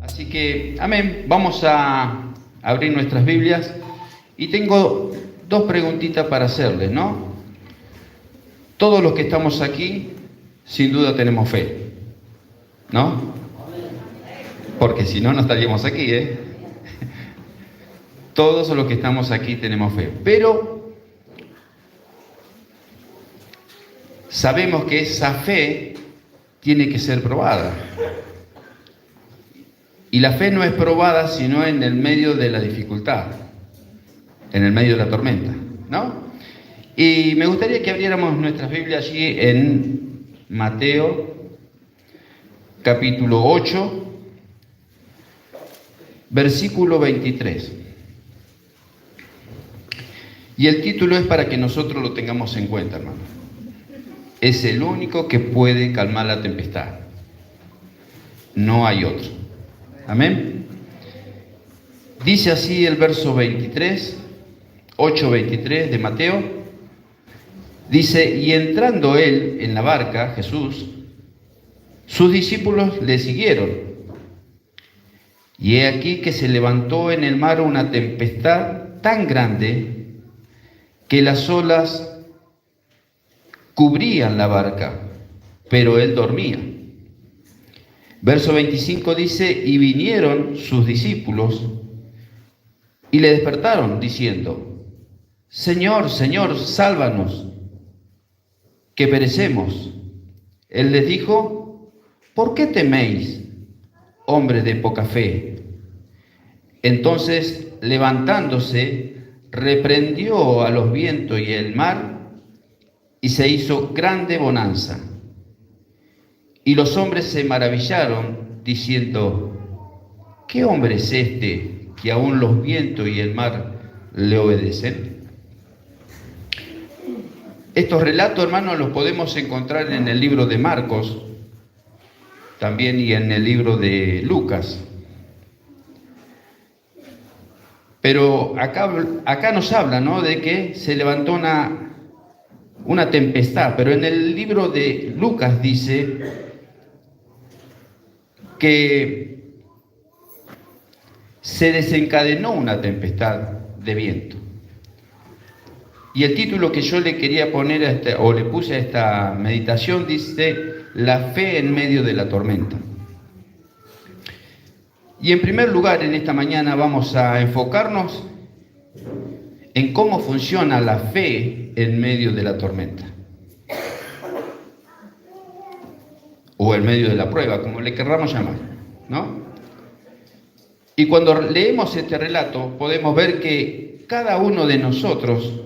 Así que, amén, vamos a abrir nuestras Biblias y tengo dos preguntitas para hacerles, ¿no? Todos los que estamos aquí, sin duda tenemos fe, ¿no? Porque si no, no estaríamos aquí, ¿eh? Todos los que estamos aquí tenemos fe, pero sabemos que esa fe tiene que ser probada. Y la fe no es probada sino en el medio de la dificultad, en el medio de la tormenta, ¿no? Y me gustaría que abriéramos nuestras Biblias allí en Mateo, capítulo 8, versículo 23. Y el título es para que nosotros lo tengamos en cuenta, hermano. Es el único que puede calmar la tempestad. No hay otro. Amén. Dice así el verso 23, 8:23 de Mateo. Dice, y entrando él en la barca, Jesús, sus discípulos le siguieron. Y he aquí que se levantó en el mar una tempestad tan grande que las olas cubrían la barca, pero él dormía. Verso 25 dice, y vinieron sus discípulos y le despertaron diciendo, Señor, Señor, sálvanos, que perecemos. Él les dijo, ¿por qué teméis, hombre de poca fe? Entonces, levantándose, reprendió a los vientos y el mar, y se hizo grande bonanza. Y los hombres se maravillaron, diciendo, ¿qué hombre es este que aún los vientos y el mar le obedecen? Estos relatos, hermanos, los podemos encontrar en el libro de Marcos, también y en el libro de Lucas. Pero acá nos habla, ¿no?, de que se levantó una tempestad, pero en el libro de Lucas dice que se desencadenó una tempestad de viento. Y el título que yo le quería poner o le puse a esta meditación dice, la fe en medio de la tormenta. Y en primer lugar, en esta mañana vamos a enfocarnos en cómo funciona la fe en medio de la tormenta. O en medio de la prueba, como le querramos llamar, ¿no? Y cuando leemos este relato podemos ver que cada uno de nosotros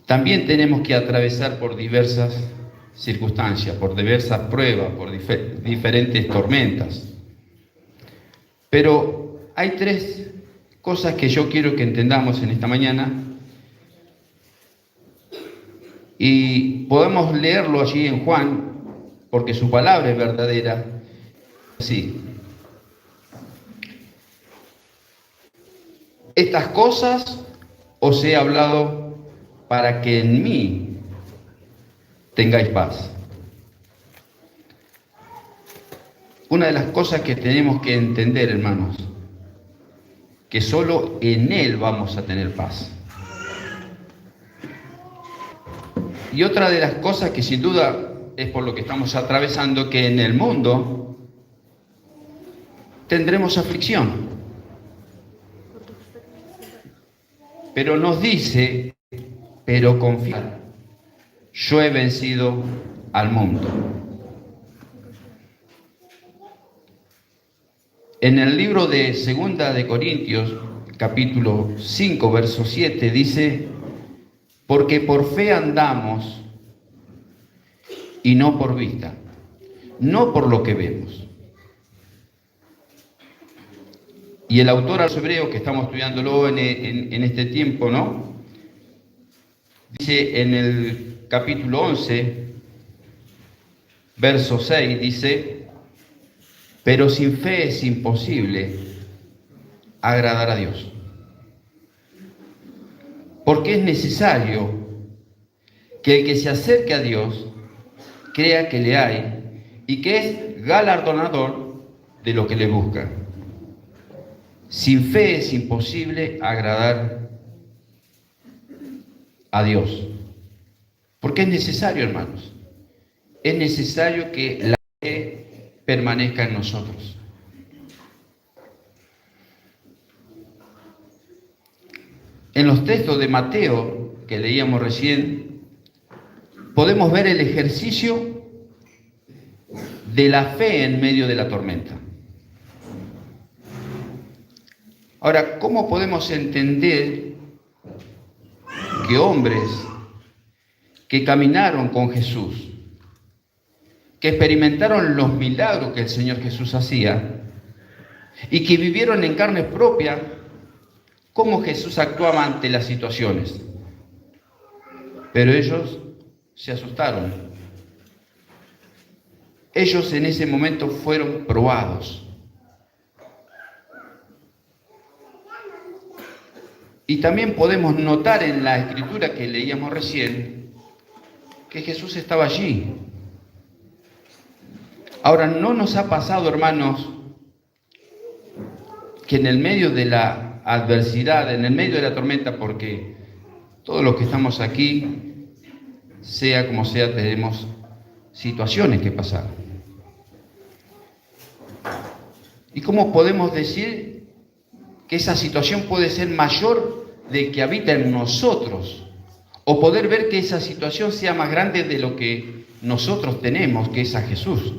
también tenemos que atravesar por diversas circunstancias, por diversas pruebas, por diferentes tormentas. Pero hay tres cosas que yo quiero que entendamos en esta mañana y podemos leerlo allí en Juan, porque su palabra es verdadera. Sí. Estas cosas os he hablado para que en mí tengáis paz. Una de las cosas que tenemos que entender, hermanos, que solo en Él vamos a tener paz. Y otra de las cosas que sin duda es por lo que estamos atravesando, que en el mundo tendremos aflicción. Pero nos dice, pero confiad, yo he vencido al mundo. En el libro de Segunda de Corintios, capítulo 5, verso 7, dice, porque por fe andamos y no por vista, no por lo que vemos. Y el autor a los Hebreos, que estamos estudiándolo en este tiempo, ¿no? Dice en el capítulo 11, verso 6, dice, pero sin fe es imposible agradar a Dios. Porque es necesario que el que se acerque a Dios crea que le hay y que es galardonador de lo que le busca. Sin fe es imposible agradar a Dios. Porque es necesario, hermanos. Es necesario que la fe permanezca en nosotros. En los textos de Mateo que leíamos recién, podemos ver el ejercicio de la fe en medio de la tormenta. Ahora, ¿cómo podemos entender que hombres que caminaron con Jesús, que experimentaron los milagros que el Señor Jesús hacía y que vivieron en carne propia cómo Jesús actuaba ante las situaciones? Pero ellos se asustaron. Ellos en ese momento fueron probados. Y también podemos notar en la escritura que leíamos recién que Jesús estaba allí. Ahora, ¿no nos ha pasado, hermanos, que en el medio de la adversidad, en el medio de la tormenta, porque todos los que estamos aquí, sea como sea, tenemos situaciones que pasar? ¿Y cómo podemos decir que esa situación puede ser mayor de que habita en nosotros? O poder ver que esa situación sea más grande de lo que nosotros tenemos, que es a Jesús.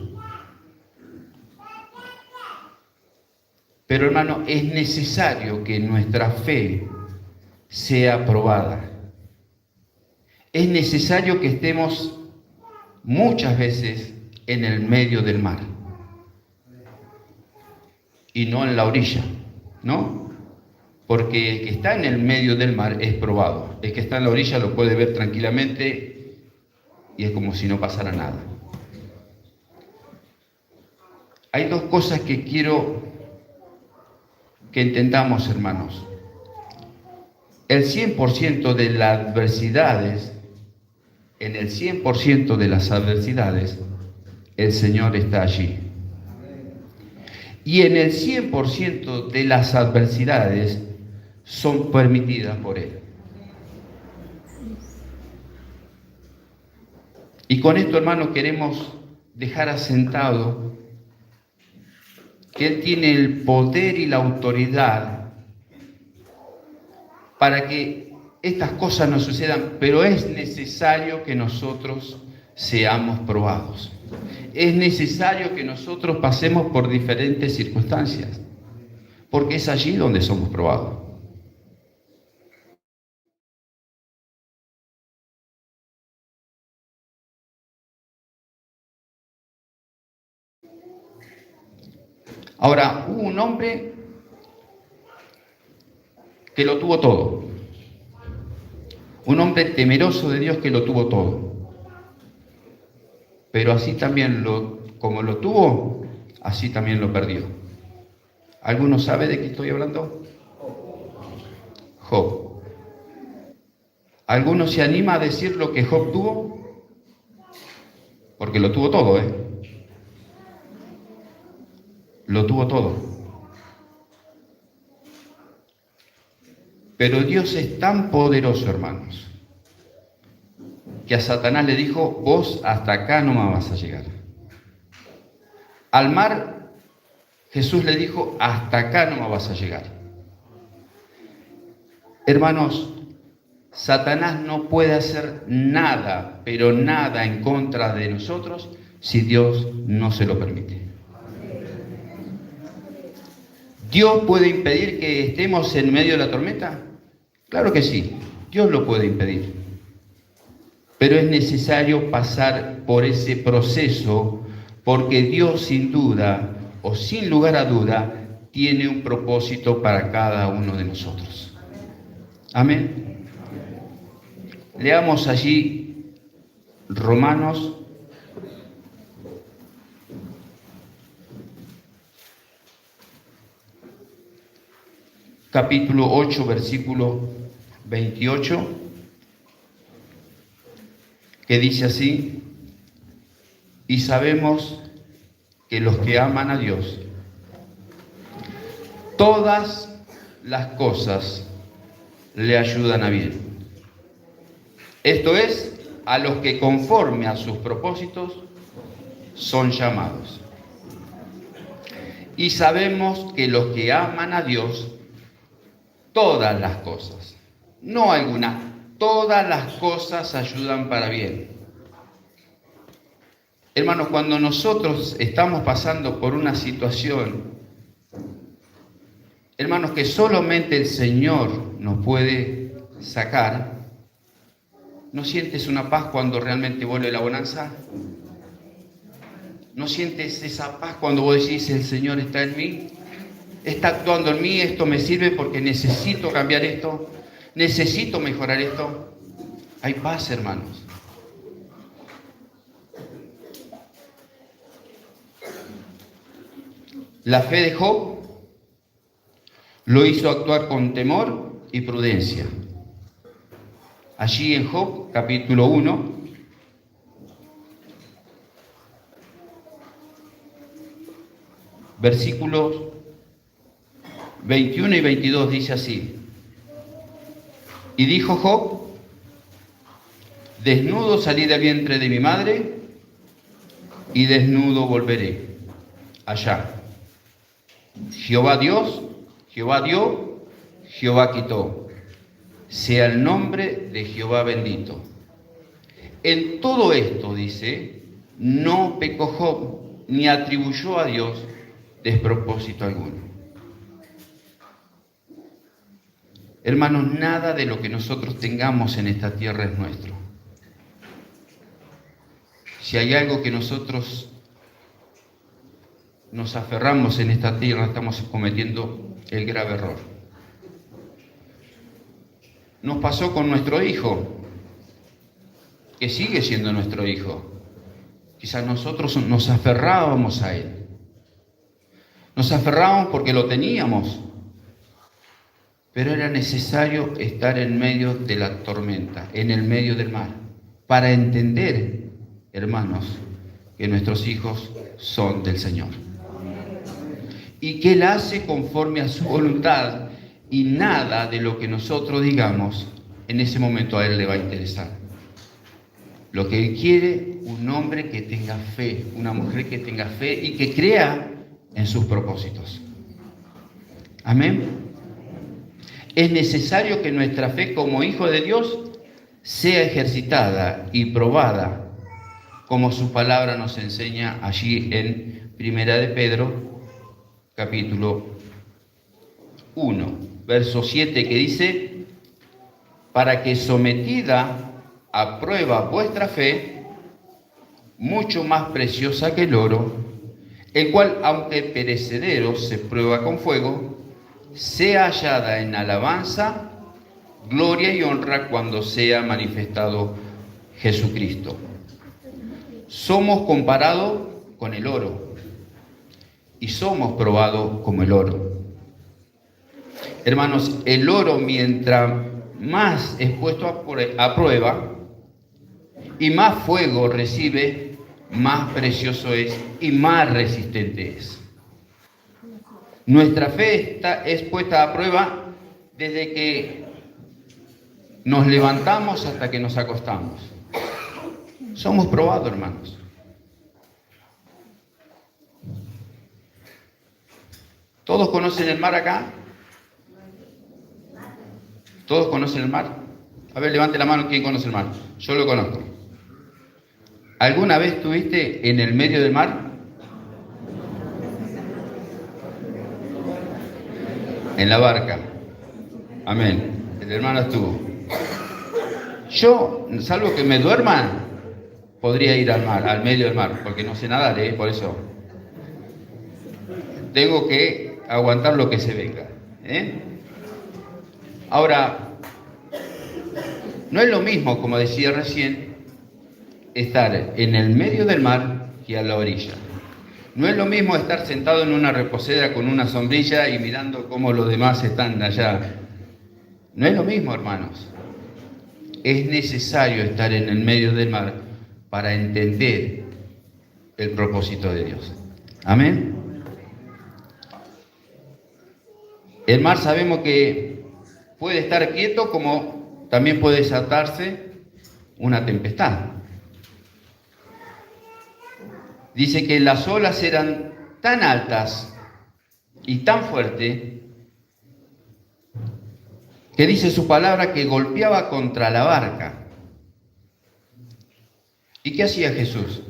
Pero hermano, es necesario que nuestra fe sea probada. Es necesario que estemos muchas veces en el medio del mar y no en la orilla, ¿no? Porque el que está en el medio del mar es probado. El que está en la orilla lo puede ver tranquilamente y es como si no pasara nada. Hay dos cosas que quiero que entendamos, hermanos. El 100% de las adversidades, en el 100% de las adversidades, el Señor está allí. Y en el 100% de las adversidades son permitidas por Él. Y con esto, hermano, queremos dejar asentado que Él tiene el poder y la autoridad para que estas cosas no sucedan, pero es necesario que nosotros seamos probados. Es necesario que nosotros pasemos por diferentes circunstancias, porque es allí donde somos probados. Ahora, hubo un hombre que lo tuvo todo. Un hombre temeroso de Dios que lo tuvo todo. Pero así también, como lo tuvo, así también lo perdió. ¿Alguno sabe de qué estoy hablando? Job. ¿Alguno se anima a decir lo que Job tuvo? Porque lo tuvo todo, ¿eh? Lo tuvo todo. Pero Dios es tan poderoso, hermanos, que a Satanás le dijo: vos hasta acá no me vas a llegar. Al mar, Jesús le dijo: hasta acá no me vas a llegar. Hermanos, Satanás no puede hacer nada, pero nada en contra de nosotros si Dios no se lo permite. ¿Dios puede impedir que estemos en medio de la tormenta? Claro que sí, Dios lo puede impedir. Pero es necesario pasar por ese proceso, porque Dios sin duda, o sin lugar a duda, tiene un propósito para cada uno de nosotros. Amén. Leamos allí Romanos capítulo 8, versículo 28, que dice así: y sabemos que los que aman a Dios, todas las cosas le ayudan a bien. Esto es, a los que conforme a sus propósitos son llamados. Y sabemos que los que aman a Dios, todas las cosas, no algunas, todas las cosas ayudan para bien. Hermanos, cuando nosotros estamos pasando por una situación, hermanos, que solamente el Señor nos puede sacar, ¿no sientes una paz cuando realmente vuelve la bonanza? ¿No sientes esa paz cuando vos decís: el Señor está en mí? Está actuando en mí, esto me sirve porque necesito cambiar esto, necesito mejorar esto. Hay paz, hermanos. La fe de Job lo hizo actuar con temor y prudencia. Allí en Job, capítulo 1, versículos 21 y 22 dice así: y dijo Job: desnudo salí del vientre de mi madre, y desnudo volveré allá. Jehová Dios, Jehová dio, Jehová quitó. Sea el nombre de Jehová bendito. En todo esto, dice, no pecó Job, ni atribuyó a Dios despropósito alguno. Hermanos, nada de lo que nosotros tengamos en esta tierra es nuestro. Si hay algo que nosotros nos aferramos en esta tierra, estamos cometiendo el grave error. Nos pasó con nuestro hijo, que sigue siendo nuestro hijo. Quizás nosotros nos aferrábamos a él. Nos aferrábamos porque lo teníamos. Pero era necesario estar en medio de la tormenta, en el medio del mar, para entender, hermanos, que nuestros hijos son del Señor. Y que Él hace conforme a su voluntad, y nada de lo que nosotros digamos en ese momento a Él le va a interesar. Lo que Él quiere, un hombre que tenga fe, una mujer que tenga fe y que crea en sus propósitos. Amén. Es necesario que nuestra fe como hijo de Dios sea ejercitada y probada como su palabra nos enseña allí en Primera de Pedro, capítulo 1, verso 7, que dice: para que sometida a prueba vuestra fe, mucho más preciosa que el oro, el cual, aunque perecedero, se prueba con fuego, sea hallada en alabanza, gloria y honra cuando sea manifestado Jesucristo. Somos comparados con el oro y somos probados como el oro. Hermanos, el oro, mientras más es puesto a prueba y más fuego recibe, más precioso es y más resistente es. Nuestra fe es puesta a prueba desde que nos levantamos hasta que nos acostamos. Somos probados, hermanos. ¿Todos conocen el mar acá? ¿Todos conocen el mar? A ver, levante la mano, ¿quién conoce el mar? Yo lo conozco. ¿Alguna vez estuviste en el medio del mar? En la barca. Amén. El hermano estuvo. Yo, salvo que me duerma, podría ir al mar, al medio del mar, porque no sé nadar, por eso tengo que aguantar lo que se venga. Ahora, no es lo mismo, como decía recién, estar en el medio del mar que a la orilla. No es lo mismo estar sentado en una reposera con una sombrilla y mirando cómo los demás están allá. No es lo mismo, hermanos. Es necesario estar en el medio del mar para entender el propósito de Dios. Amén. El mar sabemos que puede estar quieto como también puede desatarse una tempestad. Dice que las olas eran tan altas y tan fuertes que dice su palabra que golpeaba contra la barca. ¿Y qué hacía Jesús?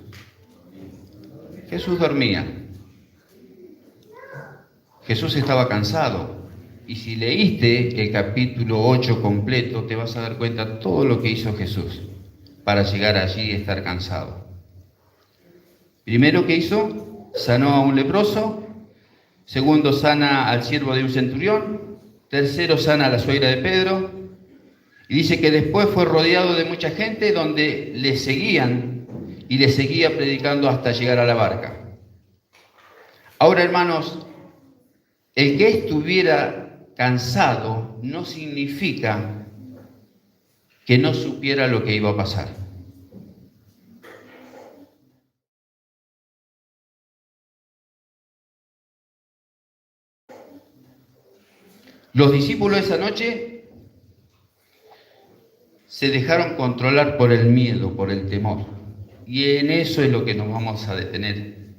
Jesús dormía. Jesús estaba cansado. Y si leíste el capítulo 8 completo, te vas a dar cuenta de todo lo que hizo Jesús para llegar allí y estar cansado. Primero, ¿qué hizo? Sanó a un leproso. Segundo, sana al siervo de un centurión. Tercero, sana a la suegra de Pedro. Y dice que después fue rodeado de mucha gente donde le seguían y le seguía predicando hasta llegar a la barca. Ahora, hermanos, el que estuviera cansado no significa que no supiera lo que iba a pasar. Los discípulos esa noche se dejaron controlar por el miedo, por el temor. Y en eso es lo que nos vamos a detener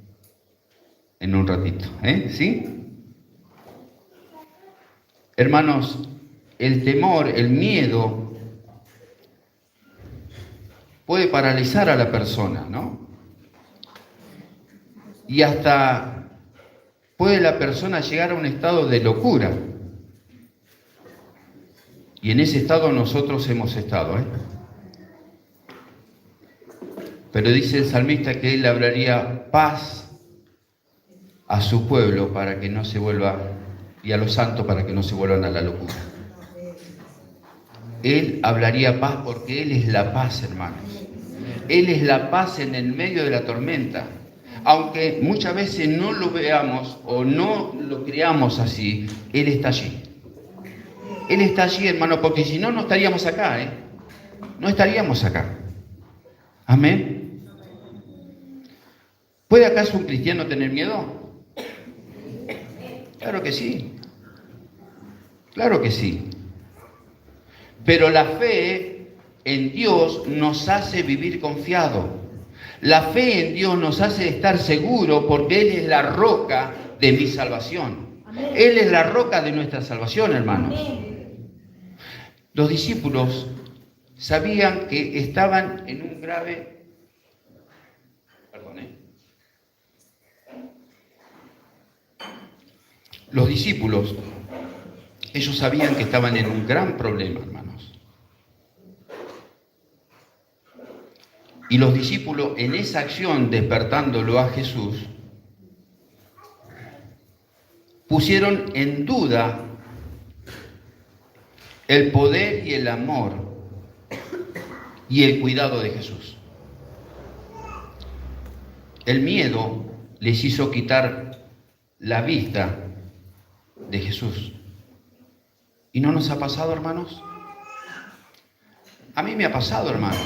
en un ratito. ¿Sí? Hermanos, el temor, el miedo puede paralizar a la persona, ¿no? Y hasta puede la persona llegar a un estado de locura. Y en ese estado nosotros hemos estado, Pero dice el salmista que él hablaría paz a su pueblo para que no se vuelva, y a los santos para que no se vuelvan a la locura. Él hablaría paz porque Él es la paz, hermanos. Él es la paz en el medio de la tormenta. Aunque muchas veces no lo veamos o no lo creamos así, Él está allí. Él está allí, hermano, porque si no, no estaríamos acá, No estaríamos acá. Amén. ¿Puede acaso un cristiano tener miedo? Claro que sí. Claro que sí. Pero la fe en Dios nos hace vivir confiado. La fe en Dios nos hace estar seguros porque Él es la roca de mi salvación. Amén. Él es la roca de nuestra salvación, hermanos. Amén. Los discípulos sabían que estaban en un grave Perdón, Los discípulos, ellos sabían que estaban en un gran problema, hermanos. Y los discípulos, en esa acción, despertándolo a Jesús, pusieron en duda el poder y el amor y el cuidado de Jesús. El miedo les hizo quitar la vista de Jesús. ¿Y no nos ha pasado, hermanos? A mí me ha pasado, hermanos,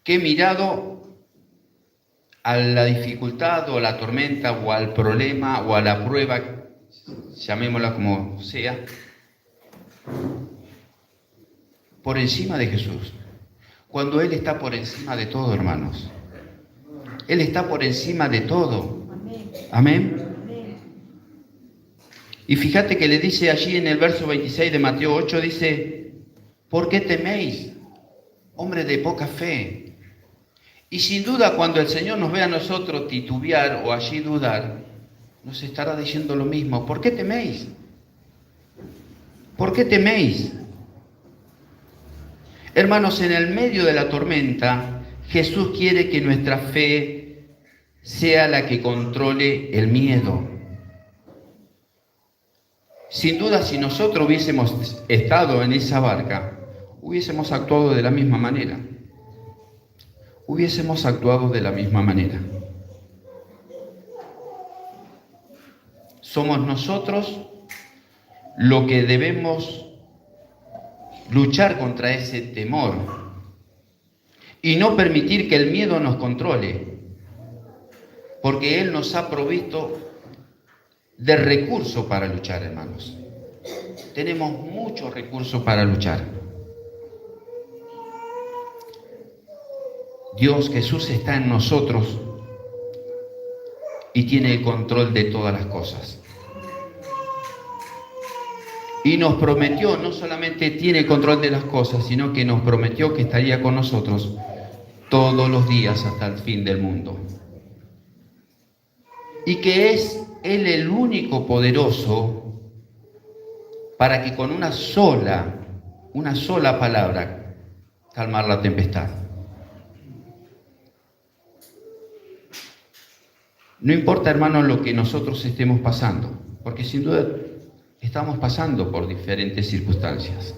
que he mirado a la dificultad o a la tormenta o al problema o a la prueba, llamémosla como sea, por encima de Jesús. Cuando Él está por encima de todo, hermanos. Él está por encima de todo. Amén. Y fíjate que le dice allí en el verso 26 de Mateo 8, dice, ¿por qué teméis, hombre de poca fe? Y sin duda cuando el Señor nos ve a nosotros titubear o allí dudar, nos estará diciendo lo mismo. ¿Por qué teméis? ¿Por qué teméis? Hermanos, en el medio de la tormenta, Jesús quiere que nuestra fe sea la que controle el miedo. Sin duda, si nosotros hubiésemos estado en esa barca, hubiésemos actuado de la misma manera. Hubiésemos actuado de la misma manera. Somos nosotros lo que debemos luchar contra ese temor y no permitir que el miedo nos controle, porque Él nos ha provisto de recursos para luchar, hermanos. Tenemos muchos recursos para luchar. Dios, Jesús está en nosotros y tiene el control de todas las cosas. Y nos prometió, no solamente tiene el control de las cosas, sino que nos prometió que estaría con nosotros todos los días hasta el fin del mundo. Y que es Él el único poderoso para que con una sola palabra calmar la tempestad. No importa, hermanos, lo que nosotros estemos pasando, porque sin duda estamos pasando por diferentes circunstancias.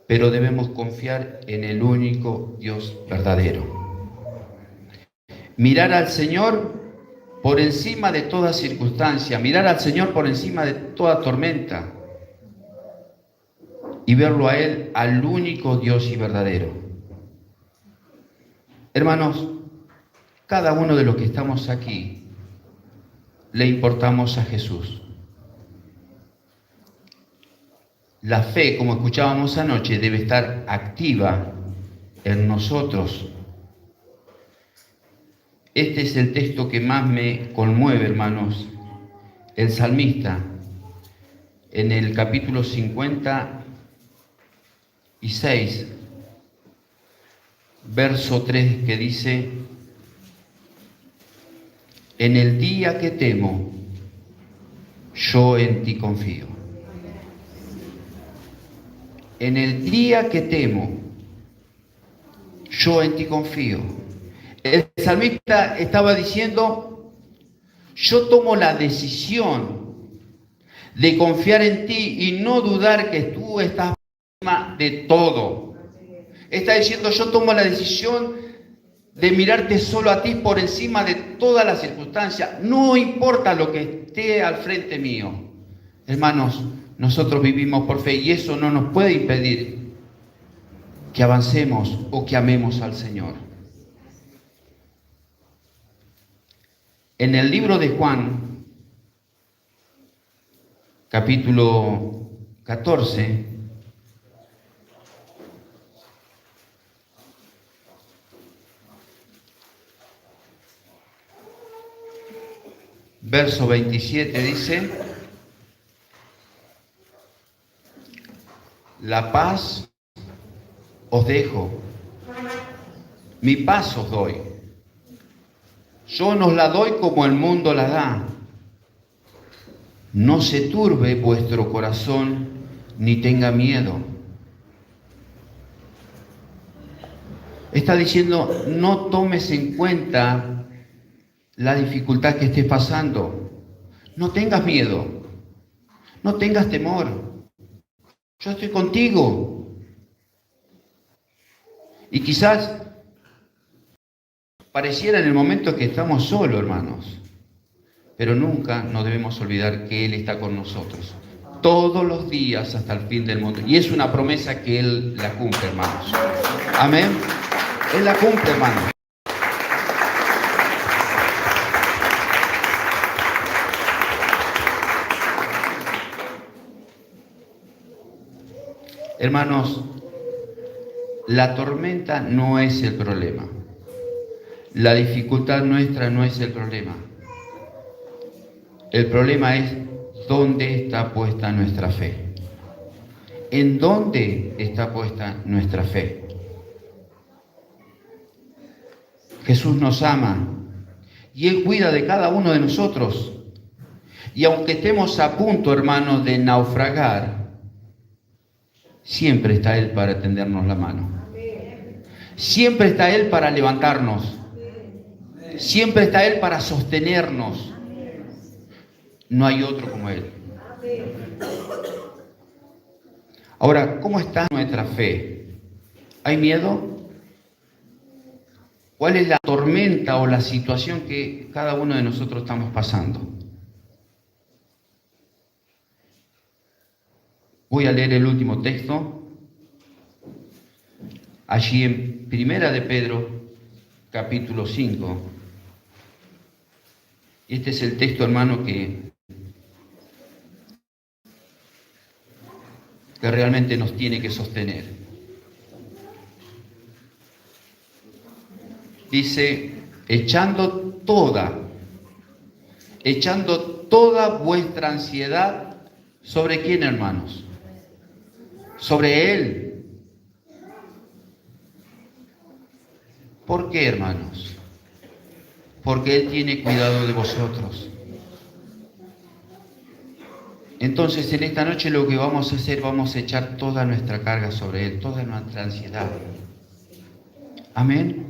Pero debemos confiar en el único Dios verdadero. Mirar al Señor por encima de toda circunstancia, mirar al Señor por encima de toda tormenta y verlo a Él, al único Dios y verdadero. Hermanos, cada uno de los que estamos aquí le importamos a Jesús. La fe, como escuchábamos anoche, debe estar activa en nosotros. Este es el texto que más me conmueve, hermanos. El salmista, en el capítulo 56, verso 3, que dice: en el día que temo, yo en ti confío. En el día que temo, yo en ti confío. El salmista estaba diciendo: yo tomo la decisión de confiar en ti y no dudar que tú estás por encima de todo. Está diciendo: yo tomo la decisión de mirarte solo a ti por encima de todas las circunstancias. No importa lo que esté al frente mío. Hermanos, nosotros vivimos por fe y eso no nos puede impedir que avancemos o que amemos al Señor. En el libro de Juan, capítulo 14, verso 27 dice: la paz os dejo, Mi paz os doy. Yo no os la doy como el mundo la da. No se turbe vuestro corazón, ni tenga miedo. Está diciendo, no tomes en cuenta la dificultad que estés pasando. No tengas miedo. No tengas temor. Yo estoy contigo. Y quizás pareciera en el momento que estamos solos, hermanos. Pero nunca nos debemos olvidar que Él está con nosotros. Todos los días hasta el fin del mundo. Y es una promesa que Él la cumple, hermanos. Amén. Él la cumple, hermanos. Hermanos, la tormenta no es el problema. La dificultad nuestra no es el problema. El problema es dónde está puesta nuestra fe. ¿En dónde está puesta nuestra fe? Jesús nos ama y Él cuida de cada uno de nosotros. Y aunque estemos a punto, hermanos, de naufragar, siempre está Él para tendernos la mano. Siempre está Él para levantarnos. Siempre está Él para sostenernos. No hay otro como Él. Ahora, ¿cómo está nuestra fe? ¿Hay miedo? ¿Cuál es la tormenta o la situación que cada uno de nosotros estamos pasando? Voy a leer el último texto. Allí en Primera de Pedro, capítulo 5. Este es el texto, hermano, que realmente nos tiene que sostener. Dice, echando toda vuestra ansiedad, ¿sobre quién, hermanos? Sobre Él. ¿Por qué, hermanos? Porque Él tiene cuidado de vosotros. Entonces, en esta noche lo que vamos a hacer, vamos a echar toda nuestra carga sobre Él, toda nuestra ansiedad. Amén.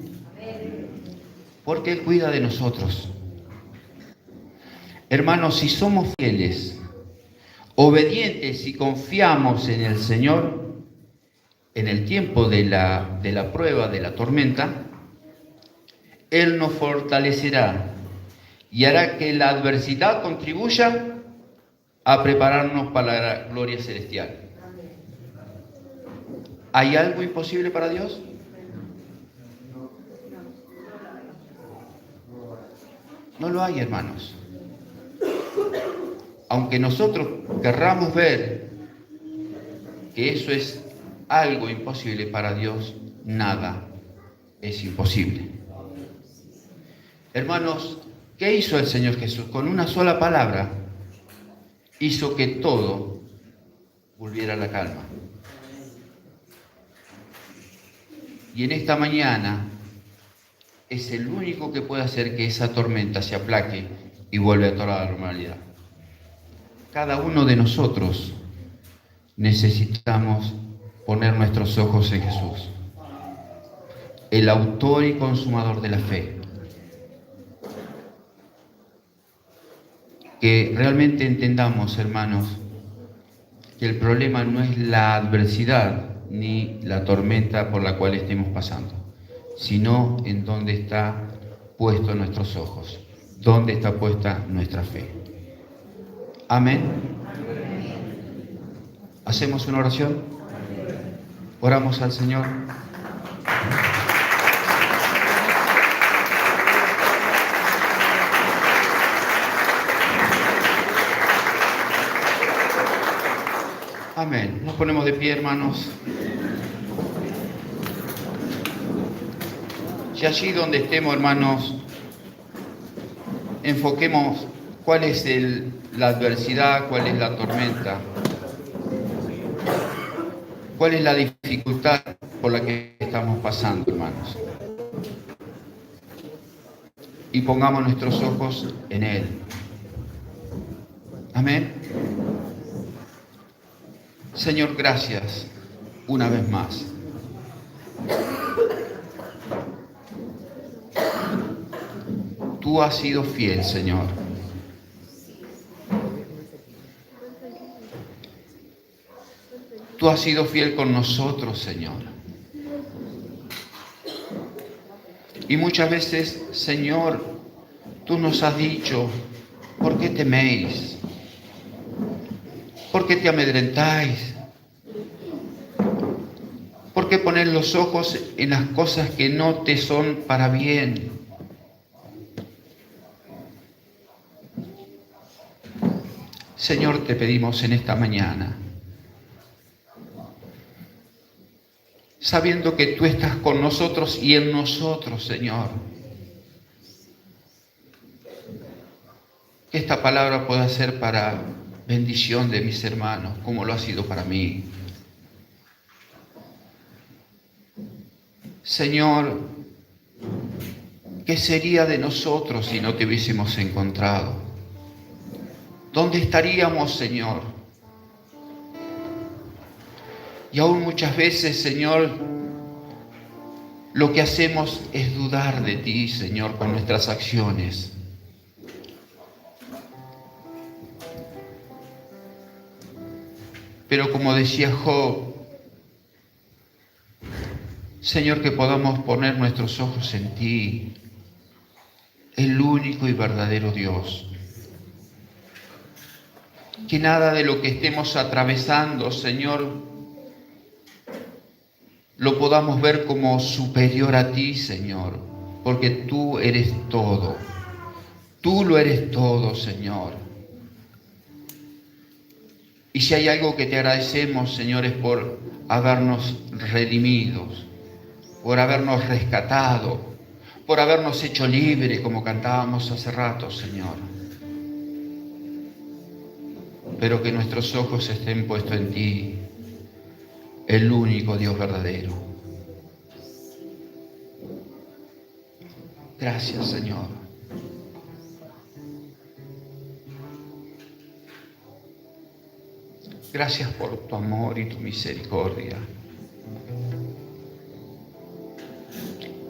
Porque Él cuida de nosotros. Hermanos, si somos fieles, obedientes y confiamos en el Señor, en el tiempo de la prueba, de la tormenta, Él nos fortalecerá y hará que la adversidad contribuya a prepararnos para la gloria celestial. ¿Hay algo imposible para Dios? No lo hay, hermanos. Aunque nosotros querramos ver que eso es algo imposible para Dios, nada es imposible. Hermanos, ¿qué hizo el Señor Jesús? Con una sola palabra hizo que todo volviera a la calma. Y en esta mañana es el único que puede hacer que esa tormenta se aplaque y vuelva a toda la normalidad. Cada uno de nosotros necesitamos poner nuestros ojos en Jesús, el autor y consumador de la fe. Que realmente entendamos, hermanos, que el problema no es la adversidad ni la tormenta por la cual estemos pasando, sino en dónde está puesto nuestros ojos, dónde está puesta nuestra fe. Amén. ¿Hacemos una oración? Oramos al Señor. Amén. Nos ponemos de pie, hermanos. Y allí donde estemos, hermanos, enfoquemos cuál es la adversidad, cuál es la tormenta, cuál es la dificultad por la que estamos pasando, hermanos. y pongamos nuestros ojos en Él. Amén. Señor, gracias una vez más. Tú has sido fiel, Señor. Tú has sido fiel con nosotros, Señor. Y muchas veces, Señor, tú nos has dicho, ¿por qué teméis? ¿Por qué te amedrentáis? ¿Por qué poner los ojos en las cosas que no te son para bien? Señor, te pedimos en esta mañana, sabiendo que tú estás con nosotros y en nosotros, Señor, que esta palabra pueda ser para bendición de mis hermanos, como lo ha sido para mí. Señor, ¿qué sería de nosotros si no te hubiésemos encontrado? ¿Dónde estaríamos, Señor? Y aún muchas veces, Señor, lo que hacemos es dudar de ti, Señor, con nuestras acciones. Pero como decía Job, Señor, que podamos poner nuestros ojos en ti, el único y verdadero Dios. Que nada de lo que estemos atravesando, Señor, lo podamos ver como superior a ti, Señor, porque tú eres todo. Tú lo eres todo, Señor. Y si hay algo que te agradecemos, Señor, es por habernos redimidos, por habernos rescatado, por habernos hecho libre, como cantábamos hace rato, Señor. Pero que nuestros ojos estén puestos en ti, el único Dios verdadero. Gracias, Señor. Gracias por tu amor y tu misericordia.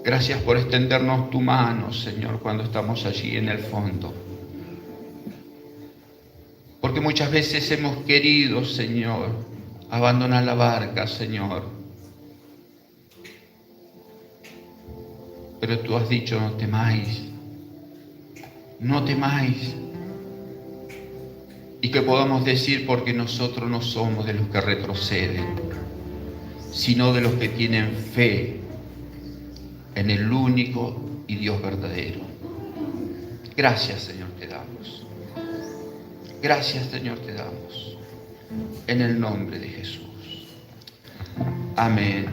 Gracias por extendernos tu mano, Señor, cuando estamos allí en el fondo. Porque muchas veces hemos querido, Señor, abandonar la barca, Señor. Pero tú has dicho, no temáis. No temáis. Y que podamos decir, porque nosotros no somos de los que retroceden, sino de los que tienen fe en el único y Dios verdadero. Gracias, Señor, te damos. Gracias, Señor, te damos. En el nombre de Jesús. Amén.